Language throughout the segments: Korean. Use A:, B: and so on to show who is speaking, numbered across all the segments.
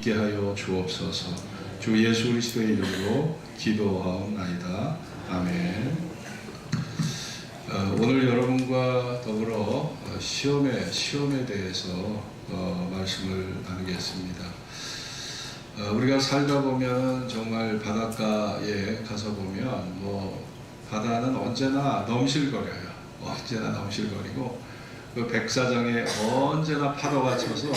A: 있게 하여 주옵소서. 주 예수 그리스도의 이름으로 기도하옵나이다. 아멘. 오늘 여러분과 더불어 시험에 대해서 말씀을 나누겠습니다. 우리가 살다 보면 정말 바닷가에 가서 보면 바다는 언제나 넘실거려요. 언제나 넘실거리고 그 백사장에 언제나 파도가 쳐서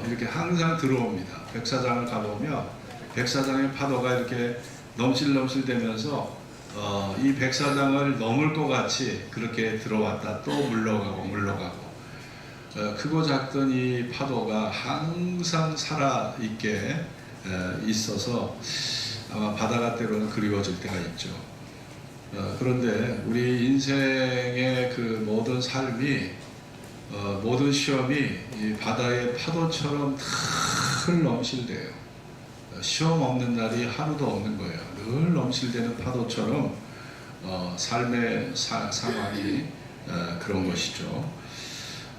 A: 이렇게 항상 들어옵니다. 백사장을 가보면 백사장의 파도가 이렇게 넘실넘실 되면서 이 백사장을 넘을 것 같이 그렇게 들어왔다 또 물러가고 크고 작던 이 파도가 항상 살아있게 있어서 아마 바다가 때로는 그리워질 때가 있죠. 그런데 우리 인생의 그 모든 삶이 모든 시험이 이 바다의 파도처럼 늘 넘실대요. 시험 없는 날이 하루도 없는 거예요. 늘 넘실대는 파도처럼 삶의 상황이 그런 것이죠.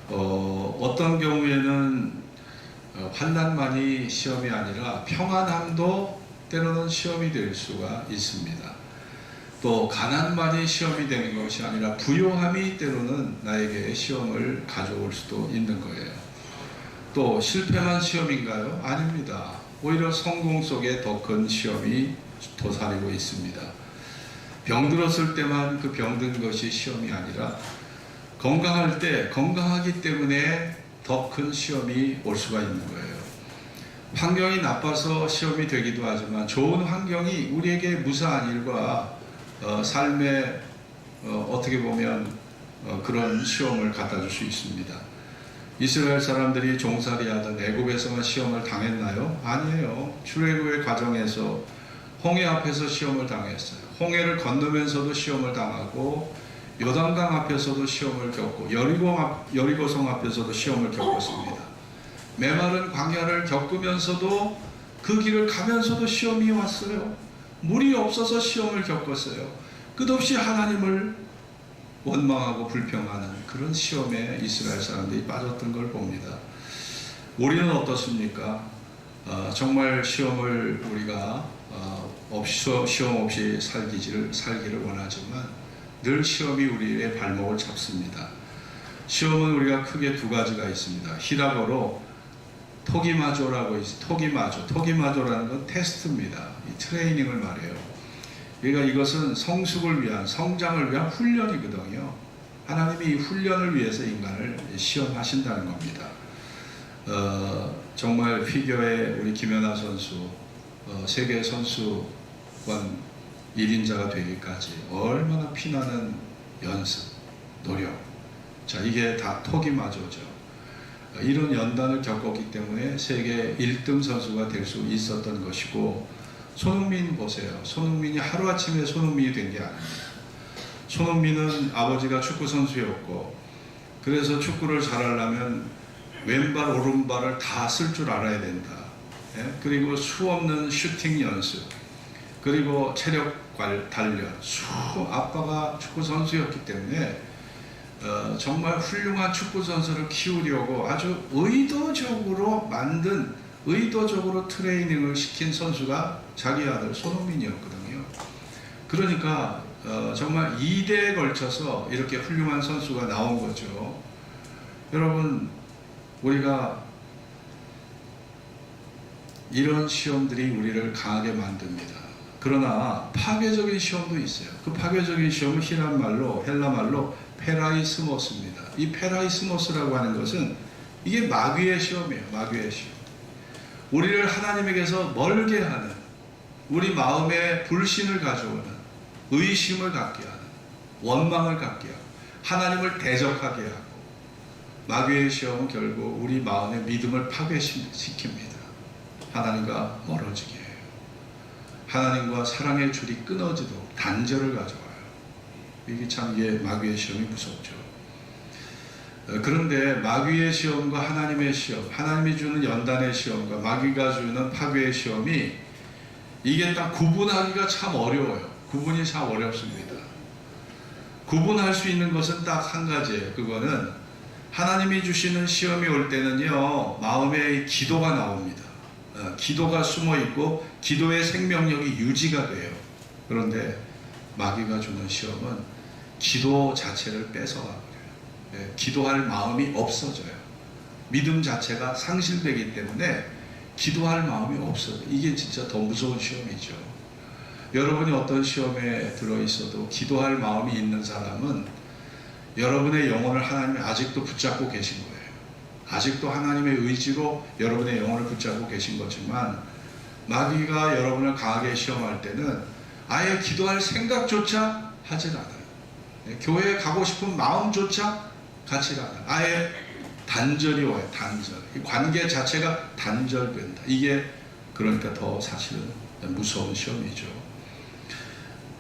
A: 어떤 경우에는 환난만이 시험이 아니라 평안함도 때로는 시험이 될 수가 있습니다. 또 가난만이 시험이 되는 것이 아니라 부요함이 때로는 나에게 시험을 가져올 수도 있는 거예요. 또 실패만 시험인가요? 아닙니다. 오히려 성공 속에 더 큰 시험이 도사리고 있습니다. 병들었을 때만 그 병든 것이 시험이 아니라 건강할 때 건강하기 때문에 더 큰 시험이 올 수가 있는 거예요. 환경이 나빠서 시험이 되기도 하지만 좋은 환경이 우리에게 무사한 일과 삶에 어떻게 보면 그런 시험을 갖다 줄 수 있습니다. 이스라엘 사람들이 종살이하던 애굽에서만 시험을 당했나요? 아니에요. 출애굽의 과정에서 홍해 앞에서 시험을 당했어요. 홍해를 건너면서도 시험을 당하고 요단강 앞에서도 시험을 겪고 여리고성 앞에서도 시험을 겪었습니다. 메마른 광야를 겪으면서도 그 길을 가면서도 시험이 왔어요. 물이 없어서 시험을 겪었어요. 끝없이 하나님을 원망하고 불평하는 그런 시험에 이스라엘 사람들이 빠졌던 걸 봅니다. 우리는 어떻습니까? 정말 시험을 우리가 시험 없이 살기를 원하지만 늘 시험이 우리의 발목을 잡습니다. 시험은 우리가 크게 두 가지가 있습니다. 히라보로 토기마조라고 있어요. 토기마조라는 건 테스트입니다. 이 트레이닝을 말해요. 그러니까 이것은 성숙을 위한, 성장을 위한 훈련이거든요. 하나님이 이 훈련을 위해서 인간을 시험하신다는 겁니다. 정말 피겨의 우리 김연아 선수, 세계 선수권 1인자가 되기까지 얼마나 피나는 연습, 노력. 자, 이게 다 토기마조죠. 이런 연단을 겪었기 때문에 세계 1등 선수가 될 수 있었던 것이고, 손흥민 보세요. 손흥민이 하루아침에 손흥민이 된 게 아닙니다. 손흥민은 아버지가 축구 선수였고, 그래서 축구를 잘하려면 왼발 오른발을 다 쓸 줄 알아야 된다. 그리고 수없는 슈팅 연습, 그리고 체력 단련, 아빠가 축구 선수였기 때문에 정말 훌륭한 축구 선수를 키우려고 아주 의도적으로 트레이닝을 시킨 선수가 자기 아들 손흥민이었거든요. 그러니까 정말 2대에 걸쳐서 이렇게 훌륭한 선수가 나온 거죠. 여러분, 우리가 이런 시험들이 우리를 강하게 만듭니다. 그러나 파괴적인 시험도 있어요. 그 파괴적인 시험은 헬라 말로 페라이스모스입니다. 이 페라이스모스라고 하는 것은 이게 마귀의 시험이에요. 마귀의 시험. 우리를 하나님에게서 멀게 하는, 우리 마음에 불신을 가져오는, 의심을 갖게 하는, 원망을 갖게 하고, 하나님을 대적하게 하고, 마귀의 시험은 결국 우리 마음의 믿음을 파괴시킵니다. 하나님과 멀어지게 해요. 하나님과 사랑의 줄이 끊어지도록 단절을 가져와요. 이게 마귀의 시험이 무섭죠. 그런데 마귀의 시험과 하나님의 시험, 하나님이 주는 연단의 시험과 마귀가 주는 파괴의 시험이 이게 딱 구분하기가 참 어려워요. 구분이 참 어렵습니다. 구분할 수 있는 것은 딱 한 가지예요. 그거는 하나님이 주시는 시험이 올 때는요, 마음에 기도가 나옵니다. 뭐냐면 기도가 숨어 있고 기도의 생명력이 유지가 돼요. 그런데 마귀가 주는 시험은 기도 자체를 뺏어가 버려요. 기도할 마음이 없어져요. 믿음 자체가 상실되기 때문에 기도할 마음이 없어요. 이게 진짜 더 무서운 시험이죠. 여러분이 어떤 시험에 들어 있어도 기도할 마음이 있는 사람은 여러분의 영혼을 하나님이 아직도 붙잡고 계신 거예요. 아직도 하나님의 의지로 여러분의 영혼을 붙잡고 계신 거지만 마귀가 여러분을 강하게 시험할 때는 아예 기도할 생각조차 하질 않아요. 교회에 가고 싶은 마음조차 갖지 않아요. 아예 단절이 와요. 단절. 이 관계 자체가 단절된다. 이게 그러니까 더 사실은 무서운 시험이죠.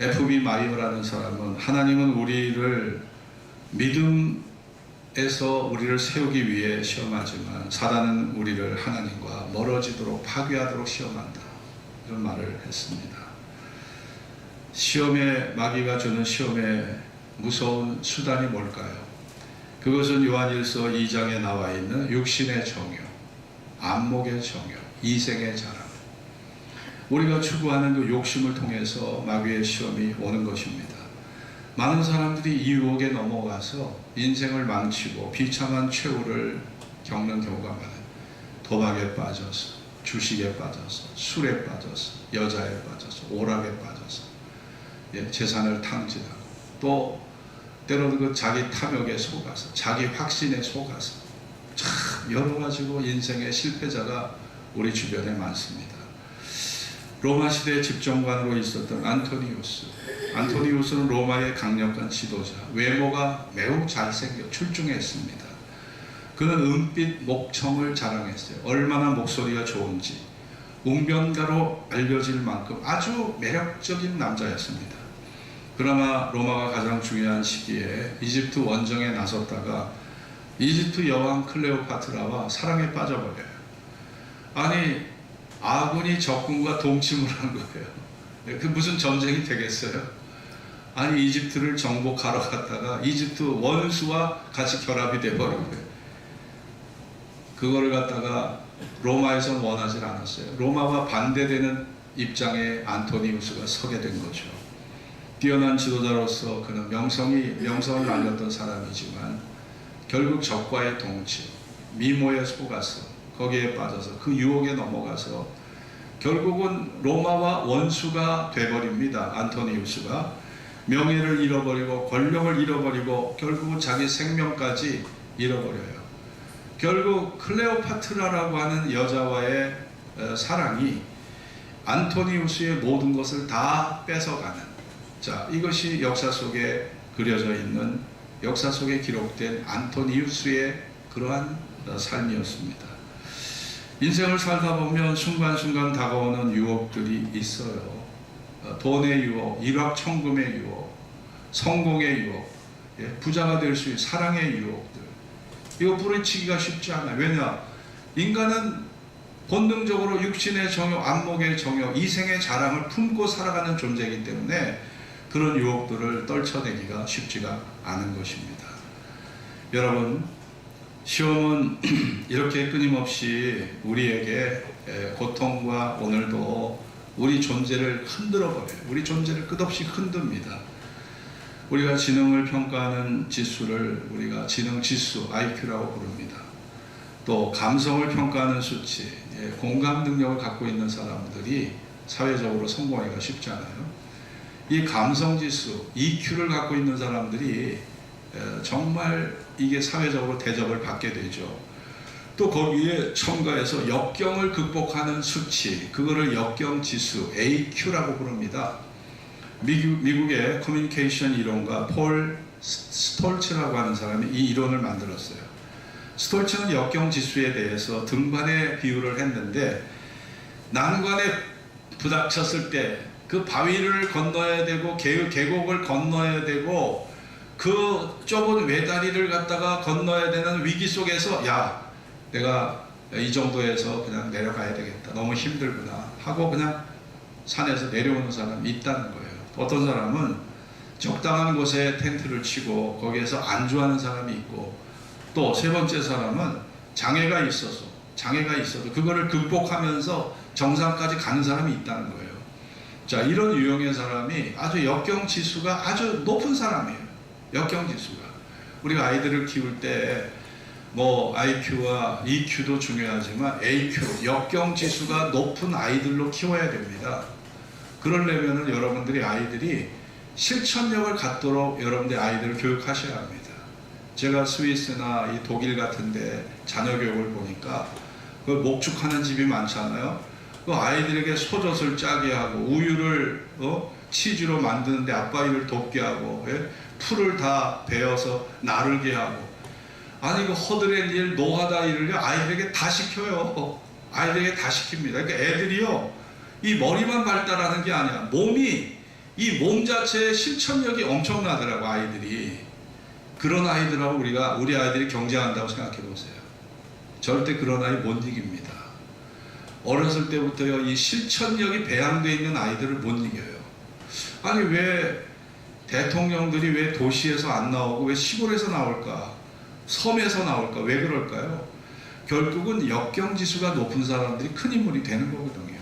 A: F.B. 마이어라는 사람은 하나님은 우리를 믿음에서 우리를 세우기 위해 시험하지만 사단은 우리를 하나님과 멀어지도록 파괴하도록 시험한다. 이런 말을 했습니다. 시험에 마귀가 주는 시험의 무서운 수단이 뭘까요? 그것은 요한일서 2장에 나와 있는 육신의 정욕, 안목의 정욕, 이생의 자랑. 우리가 추구하는 그 욕심을 통해서 마귀의 시험이 오는 것입니다. 많은 사람들이 이 유혹에 넘어가서 인생을 망치고 비참한 최후를 겪는 경우가 많아요. 도박에 빠져서, 주식에 빠져서, 술에 빠져서, 여자에 빠져서, 오락에 빠져서, 재산을 탕진하고, 또 때로는 그 자기 탐욕에 속아서, 자기 확신에 속아서 참 여러 가지로 인생의 실패자가 우리 주변에 많습니다. 로마 시대 집정관으로 있었던 안토니우스는 로마의 강력한 지도자, 외모가 매우 잘생겨 출중했습니다. 그는 은빛 목청을 자랑했어요. 얼마나 목소리가 좋은지 웅변가로 알려질 만큼 아주 매력적인 남자였습니다. 그러나 로마가 가장 중요한 시기에 이집트 원정에 나섰다가 이집트 여왕 클레오파트라와 사랑에 빠져버려요. 아니, 아군이 적군과 동침을 한 거예요. 그 무슨 전쟁이 되겠어요? 아니, 이집트를 정복하러 갔다가 이집트 원수와 같이 결합이 돼버린 거예요. 그거를 갖다가 로마에서는 원하지 않았어요. 로마와 반대되는 입장에 안토니우스가 서게 된 거죠. 뛰어난 지도자로서 그는 명성을 날렸던 사람이지만 결국 적과의 동침, 미모에 속아서 거기에 빠져서 그 유혹에 넘어가서 결국은 로마와 원수가 돼버립니다. 안토니우스가 명예를 잃어버리고 권력을 잃어버리고 결국은 자기 생명까지 잃어버려요. 결국 클레오파트라라고 하는 여자와의 사랑이 안토니우스의 모든 것을 다 뺏어가는, 자, 이것이 역사 속에 그려져 있는, 역사 속에 기록된 안토니우스의 그러한 삶이었습니다. 인생을 살다 보면 순간순간 다가오는 유혹들이 있어요. 돈의 유혹, 일확천금의 유혹, 성공의 유혹, 부자가 될 수 있는 사랑의 유혹들. 이거 뿌리치기가 쉽지 않아요. 왜냐? 인간은 본능적으로 육신의 정욕, 안목의 정욕, 이생의 자랑을 품고 살아가는 존재이기 때문에 그런 유혹들을 떨쳐내기가 쉽지가 않은 것입니다. 여러분, 시험은 이렇게 끊임없이 우리에게 고통과 오늘도 우리 존재를 흔들어버려요. 우리 존재를 끝없이 흔듭니다. 우리가 지능을 평가하는 지수를 우리가 지능지수, IQ라고 부릅니다. 또 감성을 평가하는 수치, 공감 능력을 갖고 있는 사람들이 사회적으로 성공하기가 쉽지 않아요. 이 감성지수, EQ를 갖고 있는 사람들이 정말 이게 사회적으로 대접을 받게 되죠. 또 거기에 첨가해서 역경을 극복하는 수치, 그거를 역경지수, AQ라고 부릅니다. 미국의 커뮤니케이션 이론가 폴 스톨츠라고 하는 사람이 이 이론을 만들었어요. 스톨츠는 역경지수에 대해서 등반의 비유를 했는데, 난관에 부닥쳤을 때 그 바위를 건너야 되고 계곡을 건너야 되고 그 좁은 외다리를 갖다가 건너야 되는 위기 속에서, 야, 내가 이 정도에서 그냥 내려가야 되겠다, 너무 힘들구나 하고 그냥 산에서 내려오는 사람이 있다는 거예요. 어떤 사람은 적당한 곳에 텐트를 치고 거기에서 안주하는 사람이 있고, 또 세 번째 사람은 장애가 있어서 장애가 있어도 그거를 극복하면서 정상까지 가는 사람이 있다는 거예요. 자, 이런 유형의 사람이 아주 역경지수가 아주 높은 사람이에요. 역경지수가. 우리가 아이들을 키울 때 뭐 IQ와 EQ도 중요하지만 AQ, 역경지수가 높은 아이들로 키워야 됩니다. 그러려면 여러분들이 아이들이 실천력을 갖도록 여러분들의 아이들을 교육하셔야 합니다. 제가 스위스나 이 독일 같은데 자녀 교육을 보니까 그 목축하는 집이 많잖아요. 그 아이들에게 소젖을 짜게 하고 우유를 치즈로 만드는데 아빠 일을 돕게 하고, 예? 풀을 다 베어서 나르게 하고, 아니 그 허드렛 일, 노하다 일을 아이들에게 다 시켜요. 아이들에게 다 시킵니다. 그러니까 애들이요, 이 머리만 발달하는 게 아니야. 몸이, 이 몸 자체의 실천력이 엄청나더라고, 아이들이. 그런 아이들하고 우리 아이들이 경쟁한다고 생각해 보세요. 절대 그런 아이 못 이깁니다. 어렸을 때부터요, 이 실천력이 배양되어 있는 아이들을 못 이겨요. 아니 왜 대통령들이 왜 도시에서 안 나오고 왜 시골에서 나올까? 섬에서 나올까? 왜 그럴까요? 결국은 역경지수가 높은 사람들이 큰 인물이 되는 거거든요.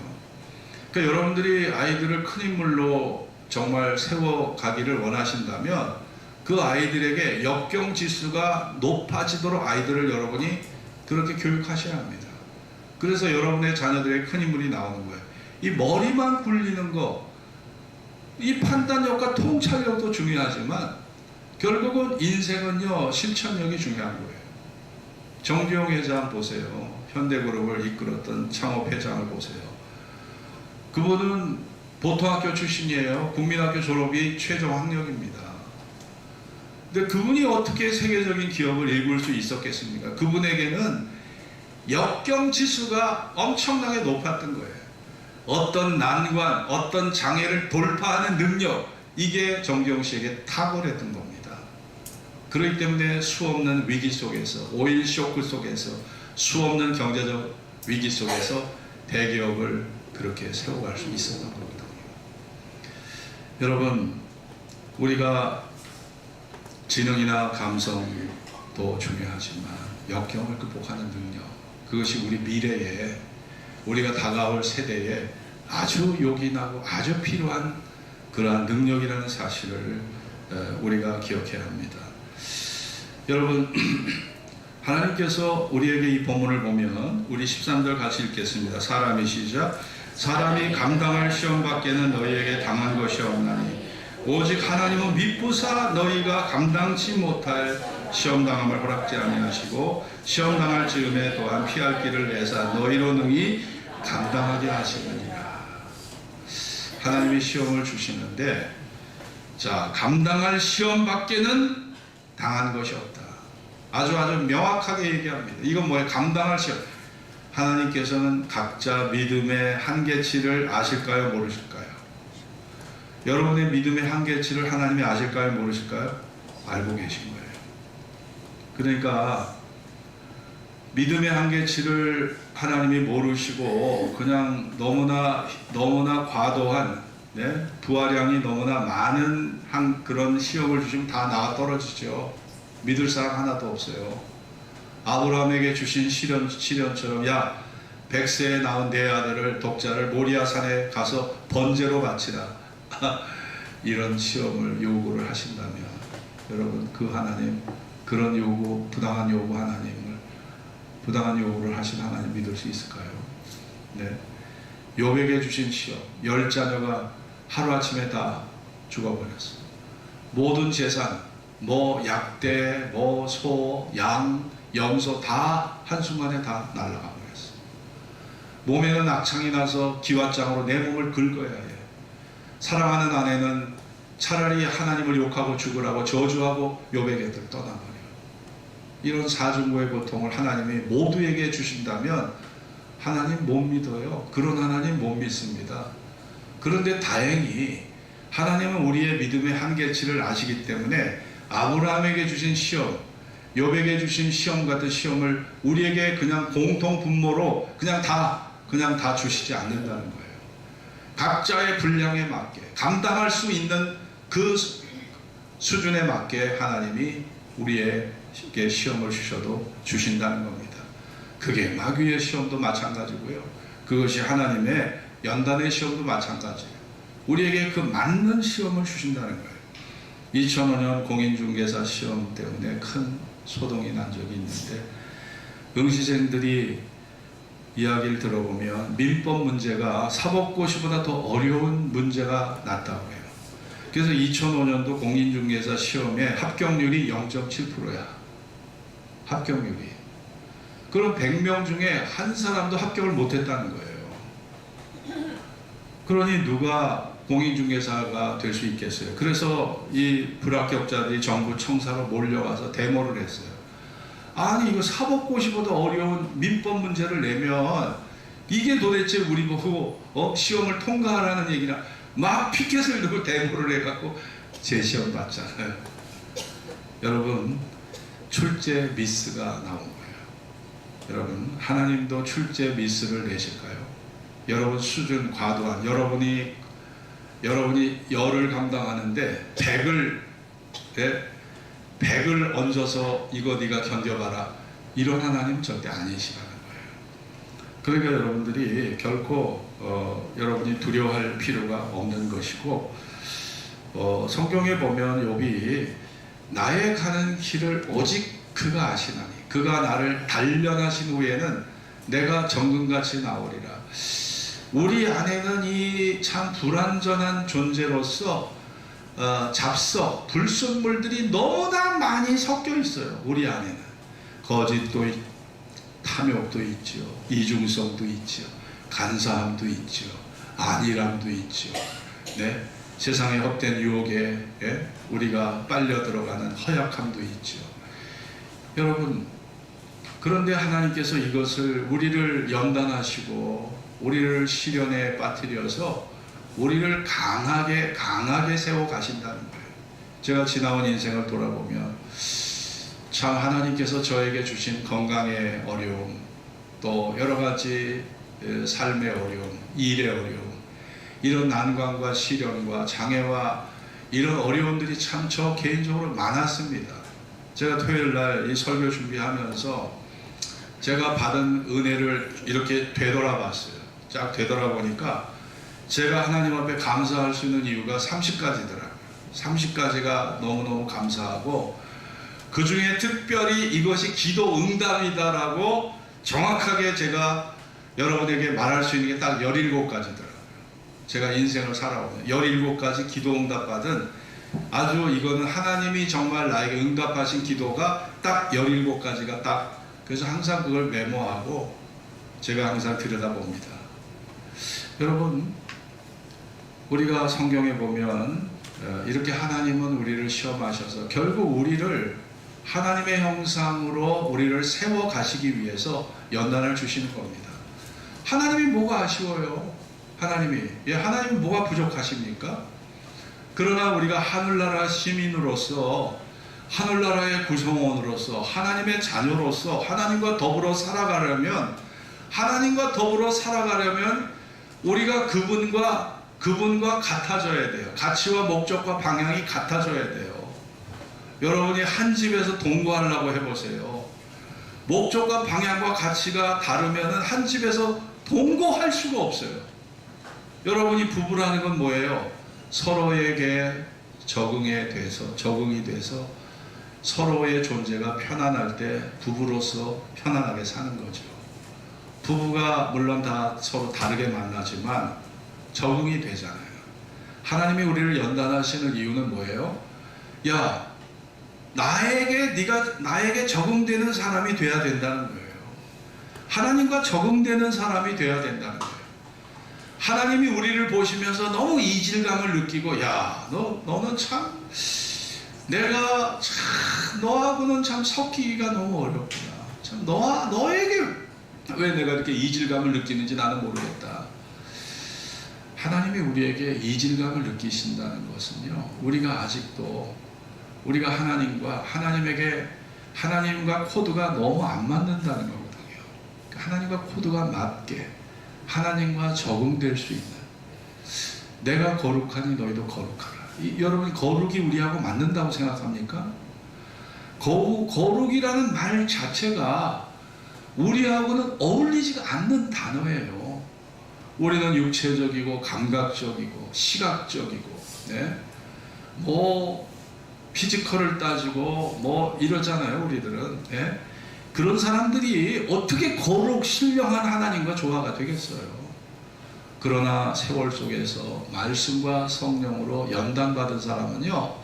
A: 그러니까 여러분들이 아이들을 큰 인물로 정말 세워가기를 원하신다면 그 아이들에게 역경지수가 높아지도록 아이들을 여러분이 그렇게 교육하셔야 합니다. 그래서 여러분의 자녀들의 큰 인물이 나오는 거예요. 이 머리만 굴리는 거, 이 판단력과 통찰력도 중요하지만 결국은 인생은요, 실천력이 중요한 거예요. 정주영 회장 보세요. 현대그룹을 이끌었던 창업회장을 보세요. 그분은 보통학교 출신이에요. 국민학교 졸업이 최종 학력입니다. 근데 그분이 어떻게 세계적인 기업을 일굴 수 있었겠습니까? 그분에게는 역경지수가 엄청나게 높았던 거예요. 어떤 난관, 어떤 장애를 돌파하는 능력, 이게 정주영 씨에게 탁월했던 겁니다. 그렇기 때문에 수없는 위기 속에서, 오일 쇼크 속에서, 수없는 경제적 위기 속에서 대기업을 그렇게 세워갈 수 있었던 거거든요. 여러분, 우리가 지능이나 감성도 중요하지만 역경을 극복하는 능력, 그것이 우리 미래에, 우리가 다가올 세대에 아주 요긴하고 아주 필요한 그러한 능력이라는 사실을 우리가 기억해야 합니다. 여러분, 하나님께서 우리에게 이 본문을 보면 우리 13절 같이 읽겠습니다. 사람이 시작. 사람이 감당할 시험 밖에는 너희에게 당한 것이 없나니 오직 하나님은 미쁘사 너희가 감당치 못할 시험당함을 허락지 아니하시고 시험당할 즈음에 또한 피할 길을 내사 너희로 능히 감당하게 하시느니라. 하나님이 시험을 주시는데, 자, 감당할 시험 밖에는 당한 것이 없다. 아주 명확하게 얘기합니다. 이건 뭐예요? 감당할 시험. 하나님께서는 각자 믿음의 한계치를 아실까요? 모르실까요? 여러분의 믿음의 한계치를 하나님이 아실까요? 모르실까요? 알고 계신 거예요. 그러니까 믿음의 한계치를 하나님이 모르시고 그냥 너무나 과도한, 네? 부하량이 너무나 많은 그런 시험을 주시면 다 나와 떨어지죠. 믿을 사람 하나도 없어요. 아브라함에게 주신 시련처럼, 야, 100세에 낳은 내 아들을, 독자를 모리아산에 가서 번제로 바치라. 이런 시험을 요구를 하신다면 여러분, 그 하나님, 그런 요구, 부당한 요구를 하신 하나님 믿을 수 있을까요? 네. 욥에게 주신 시험, 10자녀가 하루아침에 다 죽어버렸어요. 모든 재산, 뭐 약대, 뭐 소, 양, 염소 다 한순간에 다 날아가 버렸어요. 몸에는 악창이 나서 기왓장으로 내 몸을 긁어야 해. 사랑하는 아내는 차라리 하나님을 욕하고 죽으라고 저주하고 욥에게 떠나버려요. 이런 사중고의 고통을 하나님이 모두에게 주신다면 하나님 못 믿어요. 그런 하나님 못 믿습니다. 그런데 다행히 하나님은 우리의 믿음의 한계치를 아시기 때문에 아브라함에게 주신 시험, 욥에게 주신 시험 같은 시험을 우리에게 그냥 공통 분모로 그냥 다 주시지 않는다는 거예요. 각자의 분량에 맞게, 감당할 수 있는 그 수준에 맞게 하나님이 우리에게 시험을 주신다는 겁니다. 그게 마귀의 시험도 마찬가지고요. 그것이 하나님의 연단의 시험도 마찬가지예요. 우리에게 그 맞는 시험을 주신다는 거예요. 2005년 공인중개사 시험 때문에 큰 소동이 난 적이 있는데, 응시생들이 이야기를 들어보면 민법 문제가 사법고시보다 더 어려운 문제가 났다고 해요. 그래서 2005년도 공인중개사 시험에 합격률이 0.7%야. 합격률이. 그럼 100명 중에 한 사람도 합격을 못했다는 거예요. 그러니 누가 공인중개사가 될 수 있겠어요? 그래서 이 불합격자들이 전부 청사로 몰려와서 데모를 했어요. 아니, 이거 사법고시보다 어려운 민법 문제를 내면 이게 도대체 우리 보고 시험을 통과하라는 얘기나, 막 피켓을 들고 데모를 해갖고 재시험 봤잖아요. 여러분, 출제 미스가 나온 거예요. 여러분, 하나님도 출제 미스를 내실까요? 여러분 수준 과도한, 여러분이 열을 감당하는데 100을 얹어서 이거 네가 견뎌봐라, 이런 하나님 절대 아니시라는 거예요. 그러니까 여러분들이 결코 여러분이 두려워할 필요가 없는 것이고, 성경에 보면 욥이 나의 가는 길을 오직 그가 아시나니 그가 나를 단련하신 후에는 내가 정금같이 나오리라. 우리 안에는 이 참 불완전한 존재로서 잡석, 불순물들이 너무나 많이 섞여 있어요. 우리 안에는 거짓도 탐욕도 있죠, 이중성도 있죠, 간사함도 있죠, 안일함도 있죠. 네? 세상의 헛된 유혹에 우리가 빨려 들어가는 허약함도 있죠. 여러분, 그런데 하나님께서 이것을 우리를 연단하시고 우리를 시련에 빠뜨려서 우리를 강하게 세워 가신다는 거예요. 제가 지나온 인생을 돌아보면 참 하나님께서 저에게 주신 건강의 어려움, 또 여러 가지 삶의 어려움, 일의 어려움, 이런 난관과 시련과 장애와 이런 어려움들이 참 저 개인적으로 많았습니다. 제가 토요일날 이 설교 준비하면서 제가 받은 은혜를 이렇게 되돌아봤어요. 쫙 되돌아보니까 제가 하나님 앞에 감사할 수 있는 이유가 30가지더라고요. 30가지가 너무너무 감사하고, 그 중에 특별히 이것이 기도 응답이다라고 정확하게 제가 여러분에게 말할 수 있는 게 딱 17가지더라고요. 제가 인생을 살아오면 17가지 기도 응답 받은, 아주 이거는 하나님이 정말 나에게 응답하신 기도가 딱 17가지가 딱, 그래서 항상 그걸 메모하고 제가 항상 들여다봅니다. 여러분, 우리가 성경에 보면 이렇게 하나님은 우리를 시험하셔서 결국 우리를 하나님의 형상으로 우리를 세워 가시기 위해서 연단을 주시는 겁니다. 하나님이 뭐가 아쉬워요? 하나님이 뭐가 부족하십니까? 그러나 우리가 하늘나라 시민으로서, 하늘나라의 구성원으로서, 하나님의 자녀로서 하나님과 더불어 살아가려면 우리가 그분과 같아져야 돼요. 가치와 목적과 방향이 같아져야 돼요. 여러분이 한 집에서 동거하려고 해보세요. 목적과 방향과 가치가 다르면 한 집에서 동거할 수가 없어요. 여러분이 부부라는 건 뭐예요? 서로에게 적응이 돼서 서로의 존재가 편안할 때 부부로서 편안하게 사는 거죠. 부부가 물론 다 서로 다르게 만나지만 적응이 되잖아요. 하나님이 우리를 연단하시는 이유는 뭐예요? 야, 네가 나에게 적응되는 사람이 돼야 된다는 거예요. 하나님과 적응되는 사람이 돼야 된다는 거예요. 하나님이 우리를 보시면서 너무 이질감을 느끼고, 야, 너는 참, 내가 참 너하고는 참 섞이기가 너무 어렵구나. 참 너에게 왜 내가 이렇게 이질감을 느끼는지 나는 모르겠다. 하나님이 우리에게 이질감을 느끼신다는 것은요, 우리가 아직도 우리가 하나님과 코드가 너무 안 맞는다는 거거든요. 하나님과 코드가 맞게 하나님과 적응될 수 있는, 내가 거룩하니 너희도 거룩하라. 여러분, 거룩이 우리하고 맞는다고 생각합니까? 거룩이라는 말 자체가 우리하고는 어울리지가 않는 단어예요. 우리는 육체적이고 감각적이고 시각적이고, 네? 뭐 피지컬을 따지고 뭐 이러잖아요, 우리들은. 네? 그런 사람들이 어떻게 거룩 신령한 하나님과 조화가 되겠어요? 그러나 세월 속에서 말씀과 성령으로 연단받은 사람은요,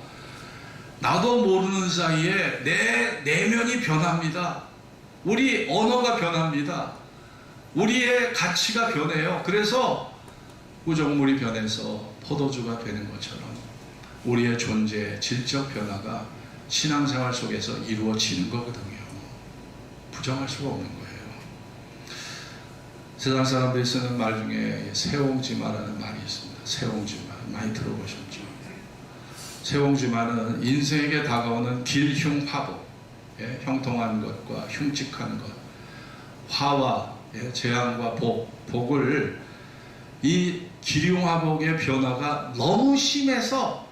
A: 나도 모르는 사이에 내 내면이 변합니다. 우리 언어가 변합니다. 우리의 가치가 변해요. 그래서 우정물이 변해서 포도주가 되는 것처럼 우리의 존재의 질적 변화가 신앙생활 속에서 이루어지는 거거든요. 부정할 수가 없는 거예요. 세상 사람들이 쓰는 말 중에 세옹지마라는 말이 있습니다. 세옹지마 많이 들어보셨죠? 세옹지마는 인생에게 다가오는 길흉화복, 예, 형통한 것과 흉측한 것, 화와 예, 재앙과 복을 이 길흉화복의 변화가 너무 심해서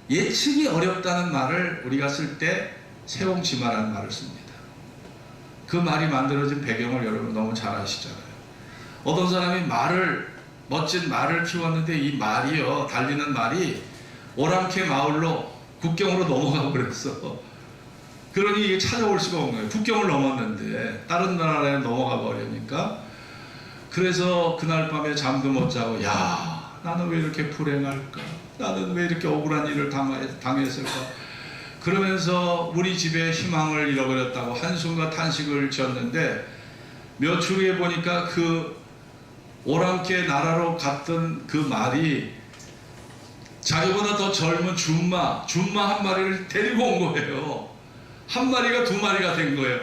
A: 예측이 어렵다는 말을 우리가 쓸 때 세옹지마라는 말을 씁니다. 그 말이 만들어진 배경을 여러분 너무 잘 아시잖아요. 어떤 사람이 멋진 말을 키웠는데 이 말이요, 달리는 말이 오랑캐 마을로 국경으로 넘어가고 그랬어. 그러니 이게 찾아올 수가 없는 거예요. 국경을 넘었는데 다른 나라에 넘어가 버리니까. 그래서 그날 밤에 잠도 못 자고, 야, 나는 왜 이렇게 불행할까? 나는 왜 이렇게 억울한 일을 당했을까? 그러면서 우리 집에 희망을 잃어버렸다고 한숨과 탄식을 지었는데, 며칠 후에 보니까 그 오랑캐 나라로 갔던 그 말이 자기보다 더 젊은 줌마 한 마리를 데리고 온 거예요. 한 마리가 두 마리가 된 거예요.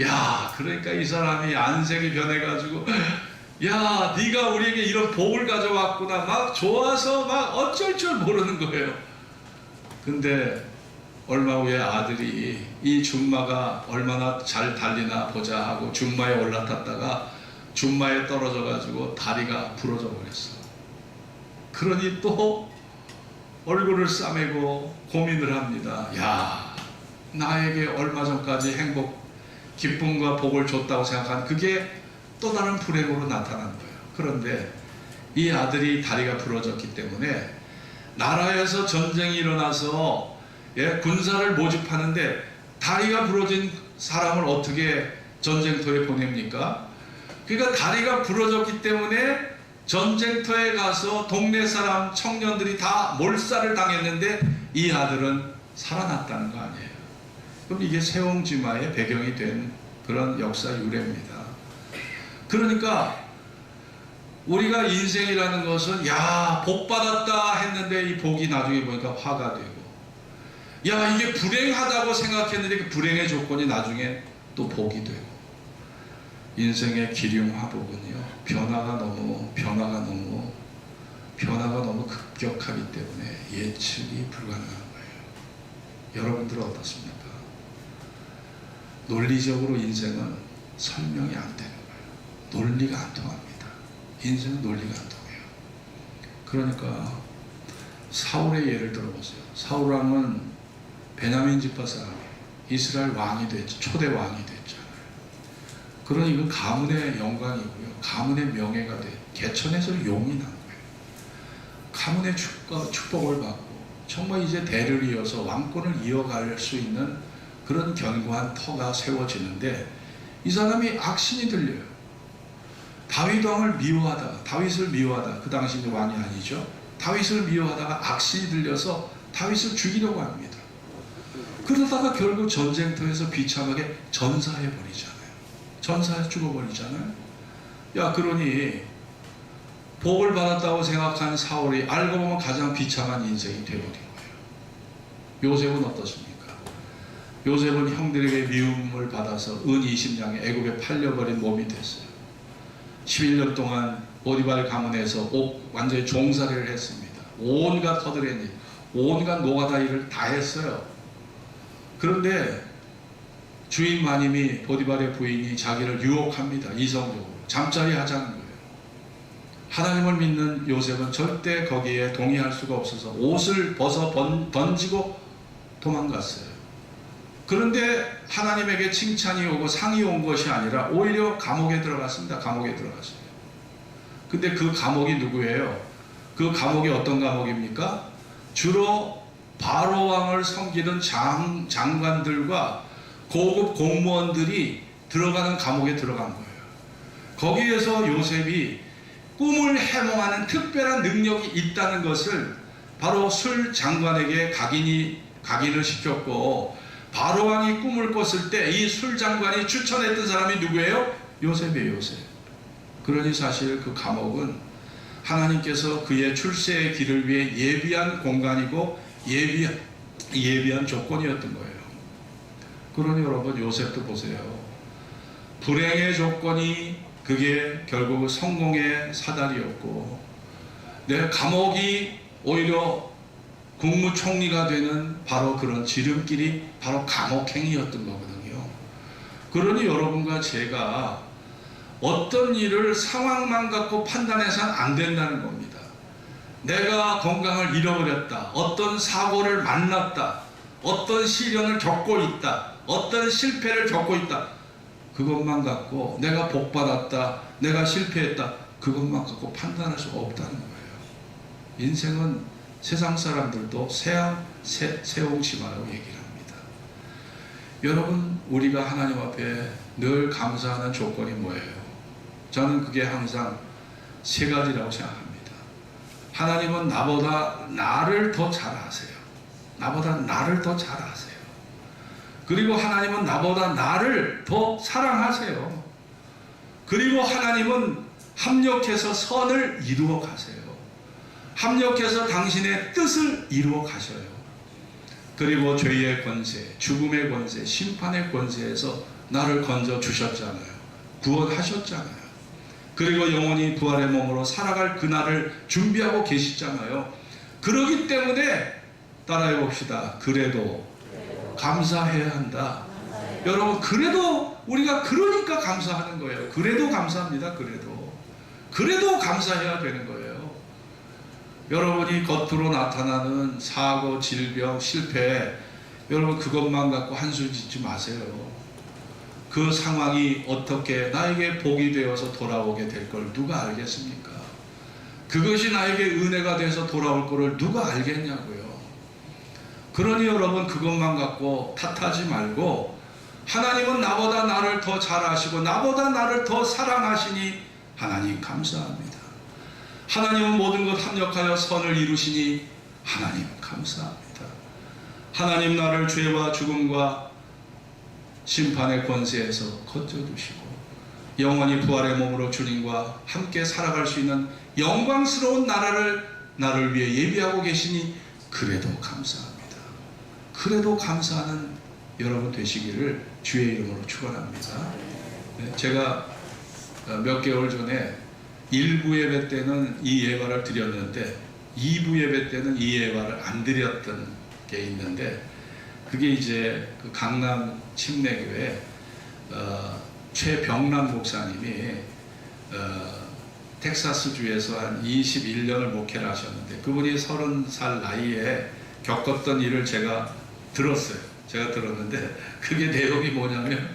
A: 야, 그러니까 이 사람이 안색이 변해가지고, 야, 네가 우리에게 이런 복을 가져왔구나. 막 좋아서 막 어쩔 줄 모르는 거예요. 근데 얼마 후에 아들이 이 줌마가 얼마나 잘 달리나 보자 하고 줌마에 올라탔다가 줌마에 떨어져가지고 다리가 부러져 버렸어. 그러니 또 얼굴을 싸매고 고민을 합니다. 야, 나에게 얼마 전까지 기쁨과 복을 줬다고 생각한 그게 또 다른 불행으로 나타난 거예요. 그런데 이 아들이 다리가 부러졌기 때문에 나라에서 전쟁이 일어나서 예, 군사를 모집하는데 다리가 부러진 사람을 어떻게 전쟁터에 보냅니까? 그러니까 다리가 부러졌기 때문에 전쟁터에 가서 동네 사람 청년들이 다 몰살을 당했는데 이 아들은 살아났다는 거 아니에요. 그럼 이게 세옹지마의 배경이 된 그런 역사 유래입니다. 그러니까 우리가 인생이라는 것은, 야, 복 받았다 했는데 이 복이 나중에 보니까 화가 되고, 야, 이게 불행하다고 생각했는데 그 불행의 조건이 나중에 또 복이 되고, 인생의 기륭화복은요, 변화가 너무 급격하기 때문에 예측이 불가능한 거예요. 여러분들은 어떻습니까? 논리적으로 인생은 설명이 안 되는 거예요. 논리가 안 통합니다. 인생은 논리가 안 통해요. 그러니까 사울의 예를 들어보세요. 사울 왕은 베냐민 지파 사람이에요. 이스라엘 왕이 됐죠. 초대 왕이 됐잖아요. 그러니 이건 가문의 영광이고요. 가문의 명예가 돼. 개천에서 용이 난 거예요. 가문의 축복을 받고 정말 이제 대를 이어서 왕권을 이어갈 수 있는 그런 견고한 터가 세워지는데 이 사람이 악신이 들려요. 다윗 왕을 미워하다가, 다윗을 미워하다가, 그 당시는 왕이 아니죠. 다윗을 미워하다가 악신이 들려서 다윗을 죽이려고 합니다. 그러다가 결국 전쟁터에서 비참하게 전사해버리잖아요. 전사해 죽어버리잖아요. 야, 그러니 복을 받았다고 생각한 사울이 알고 보면 가장 비참한 인생이 되어버린 거예요. 요셉은 어떻습니까? 요셉은 형들에게 미움을 받아서 은 20냥에 애굽에 팔려버린 몸이 됐어요. 11년 동안 보디발 가문에서 완전히 종살이를 했습니다. 온갖 허드렛 일, 온갖 노가다 일을 다 했어요. 그런데 주인 마님이, 보디발의 부인이 자기를 유혹합니다. 이성적으로 잠자리 하자는 거예요. 하나님을 믿는 요셉은 절대 거기에 동의할 수가 없어서 옷을 벗어 던지고 도망갔어요. 그런데 하나님에게 칭찬이 오고 상이 온 것이 아니라 오히려 감옥에 들어갔습니다. 감옥에 들어갔어요. 근데 그 감옥이 누구예요? 그 감옥이 어떤 감옥입니까? 주로 바로 왕을 섬기는 장관들과 고급 공무원들이 들어가는 감옥에 들어간 거예요. 거기에서 요셉이 꿈을 해몽하는 특별한 능력이 있다는 것을 바로 술 장관에게 각인을 시켰고, 바로 왕이 꿈을 꿨을 때 이 술 장관이 추천했던 사람이 누구예요? 요셉이에요. 요셉. 그러니 사실 그 감옥은 하나님께서 그의 출세의 길을 위해 예비한 공간이고 예비한 조건이었던 거예요. 그러니 여러분, 요셉도 보세요. 불행의 조건이 그게 결국 성공의 사다리였고, 내 감옥이 오히려 국무총리가 되는 바로 그런 지름길이 바로 감옥행위였던 거거든요. 그러니 여러분과 제가 어떤 일을 상황만 갖고 판단해서는 안 된다는 겁니다. 내가 건강을 잃어버렸다, 어떤 사고를 만났다, 어떤 시련을 겪고 있다, 어떤 실패를 겪고 있다, 그것만 갖고 내가 복받았다, 내가 실패했다, 그것만 갖고 판단할 수가 없다는 거예요. 인생은 세상 사람들도 세옹지마라고 얘기를 합니다. 여러분, 우리가 하나님 앞에 늘 감사하는 조건이 뭐예요? 저는 그게 항상 세 가지라고 생각합니다. 하나님은 나보다 나를 더 잘 아세요. 나보다 나를 더 잘 아세요. 그리고 하나님은 나보다 나를 더 사랑하세요. 그리고 하나님은 합력해서 선을 이루어 가세요. 합력해서 당신의 뜻을 이루어 가셔요. 그리고 죄의 권세, 죽음의 권세, 심판의 권세에서 나를 건져 주셨잖아요. 구원하셨잖아요. 그리고 영원히 부활의 몸으로 살아갈 그날을 준비하고 계시잖아요. 그러기 때문에 따라해 봅시다. 그래도 감사해야 한다. 여러분, 그래도 우리가 그러니까 감사하는 거예요. 그래도 감사합니다. 그래도 감사해야 되는 거예요. 여러분이 겉으로 나타나는 사고, 질병, 실패, 여러분 그것만 갖고 한술 짓지 마세요. 그 상황이 어떻게 나에게 복이 되어서 돌아오게 될 걸 누가 알겠습니까? 그것이 나에게 은혜가 돼서 돌아올 거를 누가 알겠냐고요. 그러니 여러분, 그것만 갖고 탓하지 말고, 하나님은 나보다 나를 더 잘 아시고 나보다 나를 더 사랑하시니 하나님 감사합니다. 하나님은 모든 것 합력하여 선을 이루시니 하나님 감사합니다. 하나님, 나를 죄와 죽음과 심판의 권세에서 건져주시고 영원히 부활의 몸으로 주님과 함께 살아갈 수 있는 영광스러운 나를 위해 예비하고 계시니 그래도 감사합니다. 그래도 감사하는 여러분 되시기를 주의 이름으로 축원합니다. 제가 몇 개월 전에 1부 예배 때는 이 예배를 드렸는데 2부 예배 때는 이 예배를 안 드렸던 게 있는데, 그게 이제 그 강남 침례교회 최병란 목사님이 텍사스주에서 한 21년을 목회를 하셨는데, 그분이 30살 나이에 겪었던 일을 제가 들었어요. 제가 들었는데 그게 내용이 뭐냐면,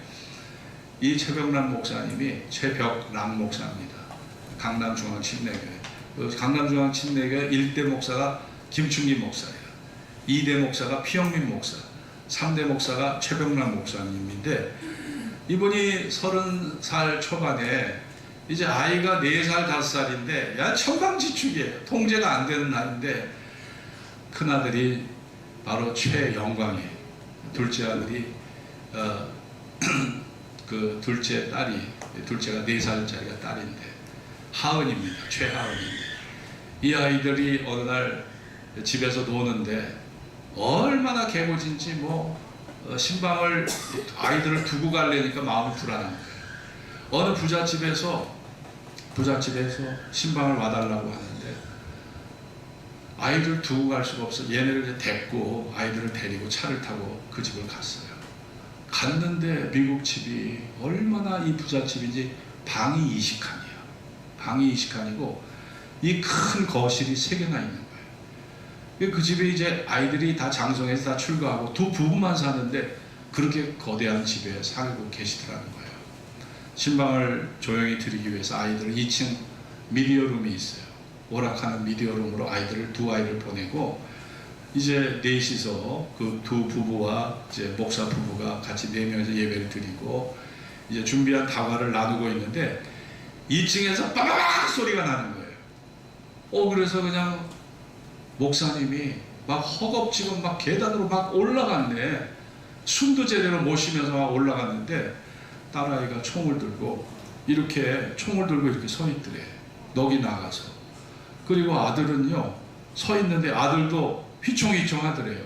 A: 이 최병란 목사님이 최벽란 목사입니다. 강남중앙침례교회. 강남중앙침례교회 1대 목사가 김충기 목사예요. 2대 목사가 피영민 목사, 3대 목사가 최병란 목사님인데, 이분이 30살 초반에 이제 아이가 4살, 5살인데 야 천방지축이에요. 통제가 안 되는 나이인데, 큰아들이 바로 최영광이에요. 둘째 아들이 그 둘째가 4살짜리가 딸인데 하은입니다. 최하은입니다. 이 아이들이 어느 날 집에서 노는데 얼마나 개고진지 신방을 아이들을 두고 가려니까 마음이 불안한 거예요. 어느 부잣집에서 신방을 와달라고 하는데 아이들 두고 갈 수가 없어. 얘네를 이제 데리고 아이들을 데리고 차를 타고 그 집을 갔어요. 갔는데 미국 집이 얼마나 이 부잣집인지 방이 20칸이야. 방이 20칸이고 이 큰 거실이 3개나 있는 거예요. 그 집에 이제 아이들이 다 장성해서 다 출가하고 두 부부만 사는데 그렇게 거대한 집에 살고 계시더라는 거예요. 신방을 조용히 드리기 위해서 아이들 2층 미디어룸이 있어요. 오락하는 미디어룸으로 두 아이를 보내고 이제 넷이서 그 두 부부와 이제 목사 부부가 같이 4명이서 예배를 드리고 이제 준비한 다과를 나누고 있는데 2층에서 빠바박 소리가 나는 거예요. 그래서 그냥 목사님이 막 허겁지겁 막 계단으로 막 올라갔네. 숨도 제대로 못 쉬면서 막 올라갔는데 딸아이가 총을 들고 이렇게 서 있더래. 넋이 나가서. 그리고 아들은요 서 있는데 아들도 휘청휘청 하더래요.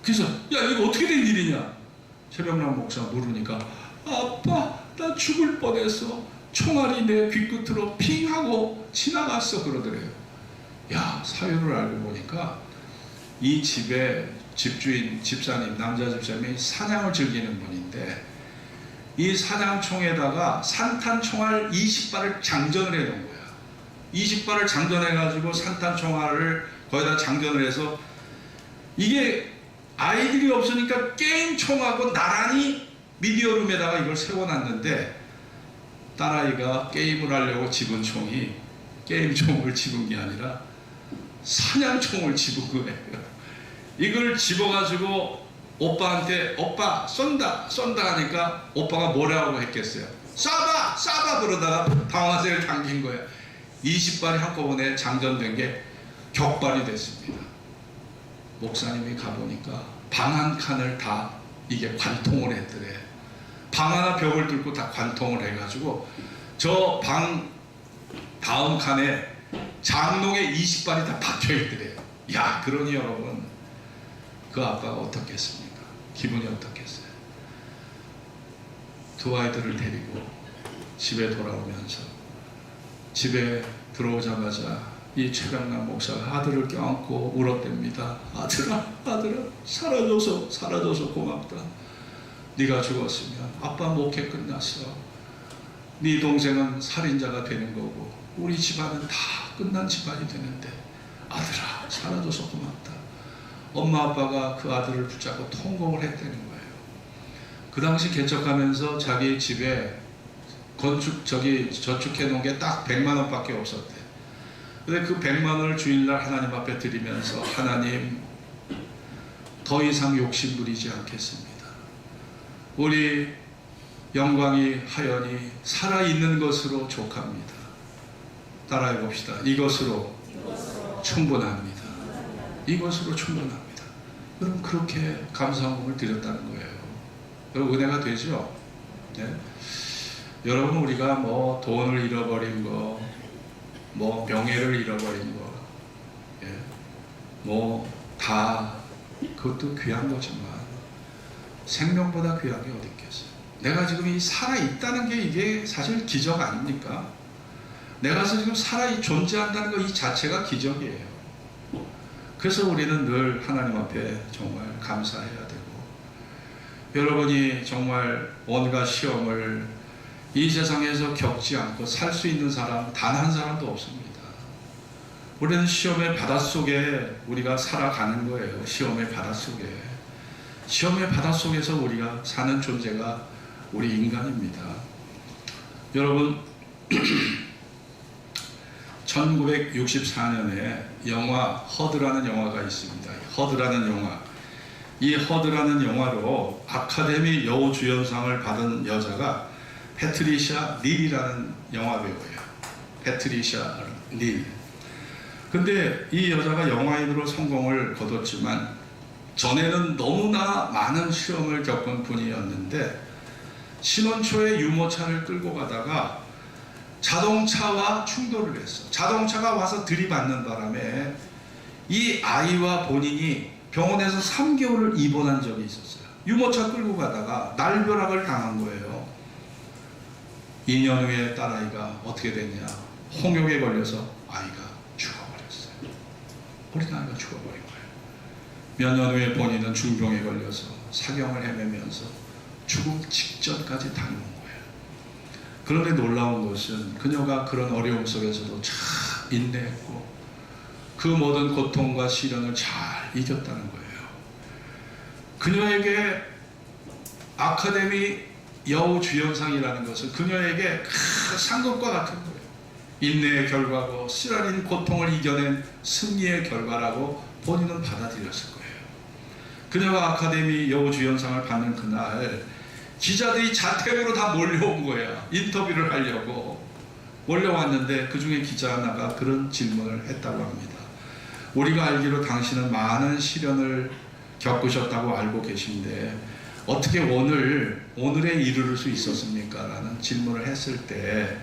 A: 그래서 야 이거 어떻게 된 일이냐? 최병남 목사 물으니까 아빠 나 죽을 뻔했어. 총알이 내 귀끝으로 핑 하고 지나갔어 그러더래요. 야 사유를 알고 보니까 이 집의 집주인 집사님 남자 집사님이 사냥을 즐기는 분인데 이 사냥총에다가 산탄 총알 20발을 장전을 해 놓은 거야. 20발을 장전해 가지고 산탄 총알을 거기다 장전을 해서 이게 아이들이 없으니까 게임 총하고 나란히 미디어룸에다가 이걸 세워놨는데 딸아이가 게임을 하려고 집은 총이 게임 총을 집은 게 아니라 사냥총을 집은 거예요. 이걸 집어가지고 오빠한테 오빠 쏜다 하니까 오빠가 뭐라고 했겠어요? 쏴봐 그러다가 방아쇠를 당긴 거예요. 20발이 한꺼번에 장전된 게 격발이 됐습니다. 목사님이 가보니까 방 한 칸을 다 이게 관통을 했더래. 방 하나 벽을 뚫고 다 관통을 해가지고 저 방 다음 칸에 장롱에 20발이 다 박혀있더래요. 야 그러니 여러분 그 아빠가 어떻겠습니까? 기분이 어떻겠어요? 두 아이들을 데리고 집에 돌아오면서 집에 들어오자마자 이 최병남 목사가 아들을 껴안고 울었답니다. 아들아 사라져서 고맙다. 네가 죽었으면 아빠 목회 끝났어. 네 동생은 살인자가 되는 거고 우리 집안은 다 끝난 집안이 되는데 아들아 사라져서 고맙다. 엄마 아빠가 그 아들을 붙잡고 통곡을 했다는 거예요. 그 당시 개척하면서 자기 집에 저축해 놓은 게 딱 100만 원밖에 없었대. 근데 그 100만 원을 주일날 하나님 앞에 드리면서 하나님 더 이상 욕심 부리지 않겠습니다. 우리 영광이 하연이 살아있는 것으로 족합니다. 따라해 봅시다. 이것으로 충분합니다. 이것으로 충분합니다. 여러분 그렇게 감사함을 드렸다는 거예요. 여러분 은혜가 되죠? 네? 여러분 우리가 뭐 돈을 잃어버린 거, 뭐 명예를 잃어버린 거, 예? 뭐 다 그것도 귀한 거지만 생명보다 귀한 게 어디 있겠어요? 내가 지금 이 살아있다는 게 이게 사실 기적 아닙니까? 내가 지금 존재한다는 거 이 자체가 기적이에요. 그래서 우리는 늘 하나님 앞에 정말 감사해야 되고 여러분이 정말 온갖 시험을 이 세상에서 겪지 않고 살 수 있는 사람 단 한 사람도 없습니다. 우리는 시험의 바닷속에 우리가 살아가는 거예요. 시험의 바닷속에서 우리가 사는 존재가 우리 인간입니다. 여러분 1964년에 영화 허드라는 영화가 있습니다. 이 허드라는 영화로 아카데미 여우주연상을 받은 여자가 패트리샤 릴이라는 영화배우예요. 패트리샤 릴. 근데 이 여자가 영화인으로 성공을 거뒀지만 전에는 너무나 많은 시험을 겪은 분이었는데 신혼 초에 유모차를 끌고 가다가 자동차와 충돌을 했어. 자동차가 와서 들이받는 바람에 이 아이와 본인이 병원에서 3개월을 입원한 적이 있었어요. 유모차 끌고 가다가 날벼락을 당한 거예요. 2년 후에 딸아이가 어떻게 됐냐? 홍역에 걸려서 아이가 죽어버렸어요. 어린아이가 죽어버린 거예요. 몇 년 후에 본인은 중병에 걸려서 사경을 헤매면서 죽음 직전까지 다녀온 거예요. 그런데 놀라운 것은 그녀가 그런 어려움 속에서도 잘 인내했고 그 모든 고통과 시련을 잘 이겼다는 거예요. 그녀에게 아카데미 여우주연상이라는 것은 그녀에게 큰 상급과 같은 거예요. 인내의 결과고 쓰라린 고통을 이겨낸 승리의 결과라고 본인은 받아들였을 거예요. 그녀가 아카데미 여우주연상을 받는 그날 기자들이 자택으로 다 몰려온 거야. 인터뷰를 하려고 몰려왔는데 그 중에 기자 하나가 그런 질문을 했다고 합니다. 우리가 알기로 당신은 많은 시련을 겪으셨다고 알고 계신데 어떻게 오늘에 이르를 수 있었습니까? 라는 질문을 했을 때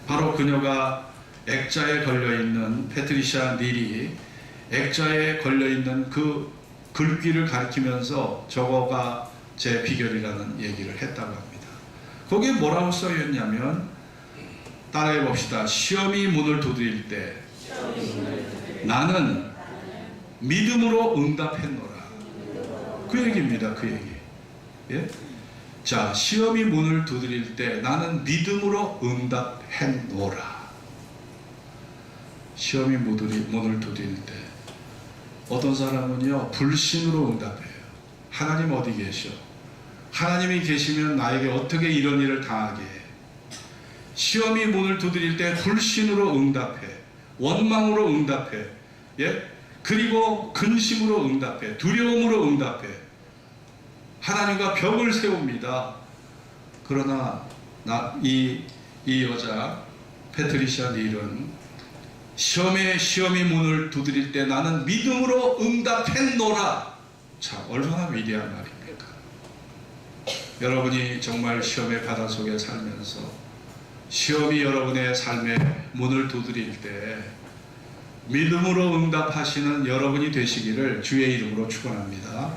A: 바로 그녀가 액자에 걸려있는 패트리샤 닐이 액자에 걸려있는 그 글귀를 가리키면서 저거가 제 비결이라는 얘기를 했다고 합니다. 거기에 뭐라고 써있냐면 따라해 봅시다. 시험이 문을 두드릴 때 나는 믿음으로 응답했노라. 그 얘기입니다. 그 얘기. 예? 자, 시험이 문을 두드릴 때 나는 믿음으로 응답했노라. 시험이 문을 두드릴 때 어떤 사람은요 불신으로 응답해요. 하나님 어디 계셔? 하나님이 계시면 나에게 어떻게 이런 일을 당하게 해? 시험이 문을 두드릴 때 불신으로 응답해. 원망으로 응답해. 예? 그리고 근심으로 응답해. 두려움으로 응답해. 하나님과 벽을 세웁니다. 그러나 이 여자 패트리샤 닐은 시험이 문을 두드릴 때 나는 믿음으로 응답했노라. 참 얼마나 위대한 말입니까? 여러분이 정말 시험의 바닷속에 살면서 시험이 여러분의 삶의 문을 두드릴 때 믿음으로 응답하시는 여러분이 되시기를 주의 이름으로 축원합니다.